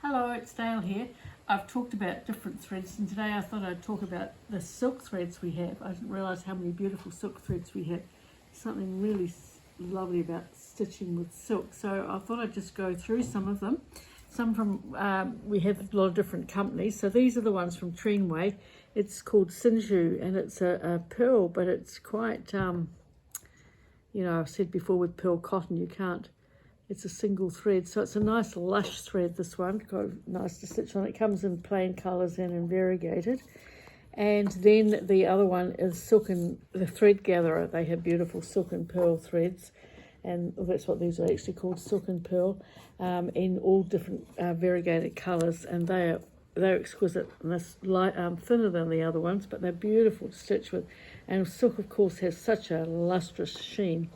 Hello, it's Dale here. I've talked about different threads, and today I thought I'd talk about the silk threads we have. I didn't realise how many beautiful silk threads we have. Something really lovely about stitching with silk. So I thought I'd just go through some of them. Some from, we have a lot of different companies. So these are the ones from Treon. It's called Chenille, and it's a pearl, but it's quite, I've said before with pearl cotton, you can't. It's a single thread, so it's a nice lush thread, this one. Quite nice to stitch on. It comes in plain colours and in variegated. And then the other one is silk and the thread gatherer. They have beautiful silk and pearl threads, and that's what these are actually called, silk and pearl, in all different variegated colours, and they're exquisite. And they're light, thinner than the other ones, but they're beautiful to stitch with. And silk, of course, has such a lustrous sheen.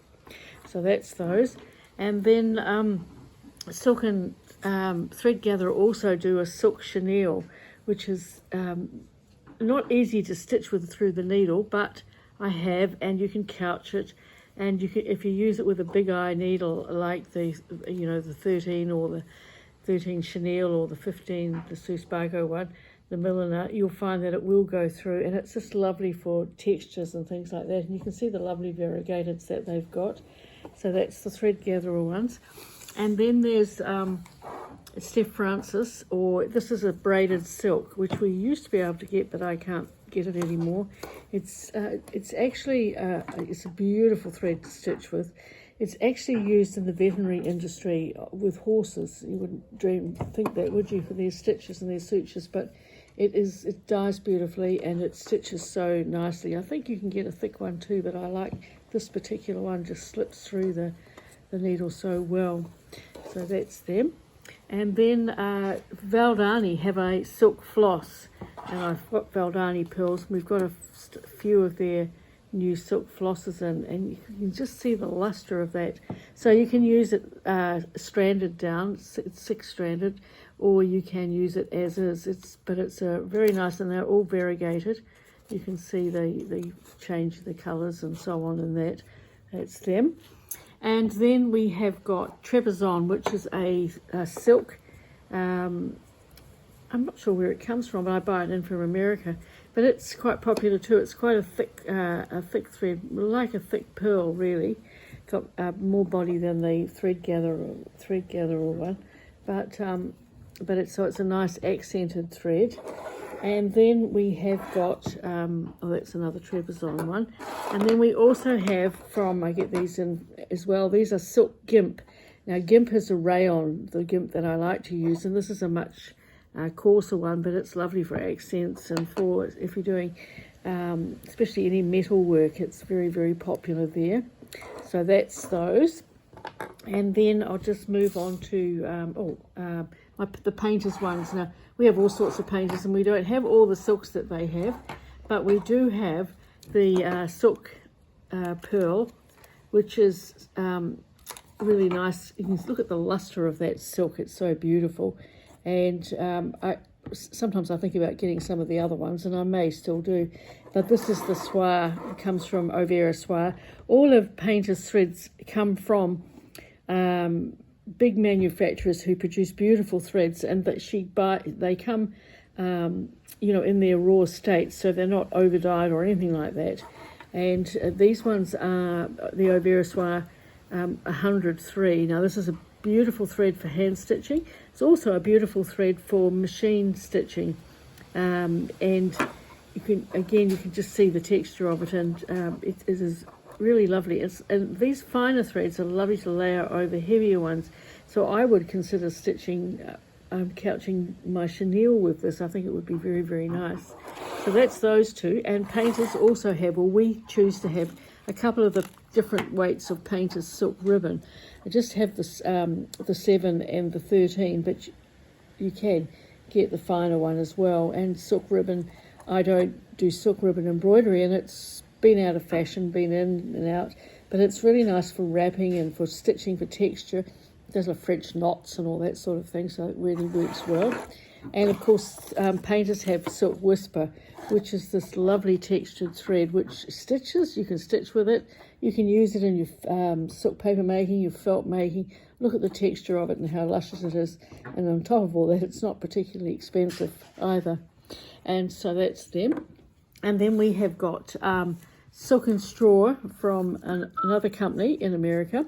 So that's those. And then silk and thread gatherer also do a silk chenille, which is not easy to stitch with through the needle, but I have, and you can couch it, and you can, if you use it with a big eye needle like the 13 or the 13 chenille or the 15, the Suspago one, the milliner, you'll find that it will go through, and it's just lovely for textures and things like that. And you can see the lovely variegateds that they've got. So that's the thread gatherer ones. And then there's Steph Francis, or this is a braided silk, which we used to be able to get, but I can't get it anymore. It's actually it's a beautiful thread to stitch with. It's actually used in the veterinary industry with horses. You wouldn't think that, would you, for their stitches and their sutures, but it dyes beautifully and it stitches so nicely. I think you can get a thick one too, but I like this particular one, just slips through the needle so well. So that's them. And then Valani have a silk floss, and I've got Valani pearls. We've got a few of their new silk flosses in, and you can just see the luster of that. So you can use it stranded down, it's 6-stranded, or you can use it as is. But it's very nice, and they're all variegated. You can see the change of the colours and so on in that. That's them. And then we have got Trebizond, which is a silk. I'm not sure where it comes from, but I buy it in from America. But it's quite popular too. It's quite a thick thread, like a thick pearl, really. Got more body than the thread gatherer one, but it's a nice accented thread. And then we have got, that's another Trebizond one. And then we also have I get these in as well, these are silk Gimp. Now Gimp is a rayon, the Gimp that I like to use, and this is a much coarser one, but it's lovely for accents and for if you're doing especially any metal work. It's very, very popular there. So that's those. And then I'll just move on to the painters ones. Now we have all sorts of painters, and we don't have all the silks that they have, but we do have the silk pearl, which is really nice. You can look at the luster of that silk, it's so beautiful. And sometimes I think about getting some of the other ones, and I may still do, but this is the soie. It comes from Overa soie. All of painters' threads come from big manufacturers who produce beautiful threads, and that they come in their raw state, so they're not over dyed or anything like that. And these ones are the Overa soie 103. Now this is a beautiful thread for hand stitching. It's also a beautiful thread for machine stitching, and you can just see the texture of it, and it is really lovely. And these finer threads are lovely to layer over heavier ones, so I would consider stitching couching my chenille with this. I think it would be very, very nice. So that's those two. And painters also have, or we choose to have, a couple of the different weights of painter's silk ribbon. I just have this the 7 and the 13, but you can get the finer one as well. And silk ribbon, I don't do silk ribbon embroidery, and it's been out of fashion, been in and out, but it's really nice for wrapping and for stitching, for texture. It does a French knots and all that sort of thing, so it really works well. And of course painters have silk whisper, which is this lovely textured thread which stitches. You can stitch with it, you can use it in your silk paper making, your felt making, look at the texture of it and how luscious it is. And on top of all that, it's not particularly expensive either. And so that's them. And then we have got Silk and Straw from another company in America.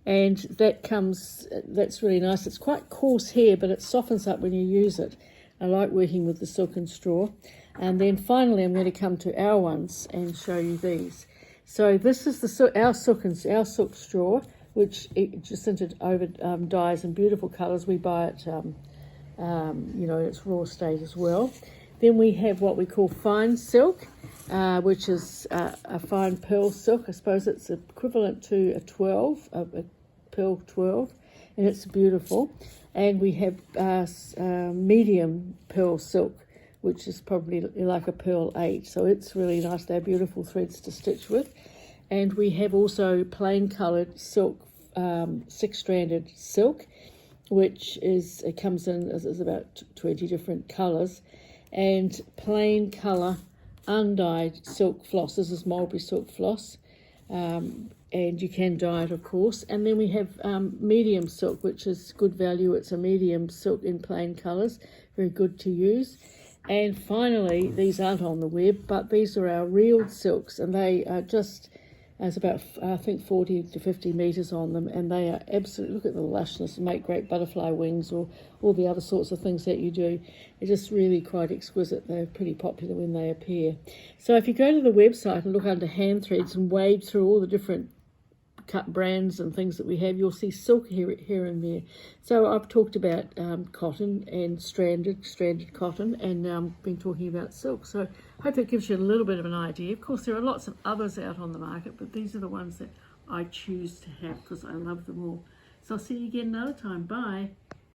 And that's really nice. It's quite coarse hair, but it softens up when you use it. I like working with the Silk and Straw. And then finally, I'm going to come to our ones and show you these. So this is our silk straw, which Jacinta over dyes in beautiful colours. We buy it, in its raw state as well. Then we have what we call fine silk, which is a fine pearl silk. I suppose it's equivalent to a pearl 12, and it's beautiful. And we have medium pearl silk, which is probably like a pearl 8. So it's really nice. They're beautiful threads to stitch with. And we have also plain coloured silk, 6-stranded silk, which comes in as about 20 different colours. And plain colour undyed silk floss. This is mulberry silk floss. And you can dye it, of course. And then we have medium silk, which is good value. It's a medium silk in plain colours, very good to use. And finally, these aren't on the web, but these are our reeled silks, and they are there's about, I think, 40 to 50 metres on them, and they are absolutely, look at the lushness, and make great butterfly wings or all the other sorts of things that you do. They're just really quite exquisite. They're pretty popular when they appear. So if you go to the website and look under hand threads and wade through all the different cut brands and things that we have, you'll see silk here and there. So I've talked about cotton and stranded cotton, and now I've been talking about silk. So I hope that gives you a little bit of an idea. Of course, there are lots of others out on the market, but these are the ones that I choose to have because I love them all. So I'll see you again another time. Bye.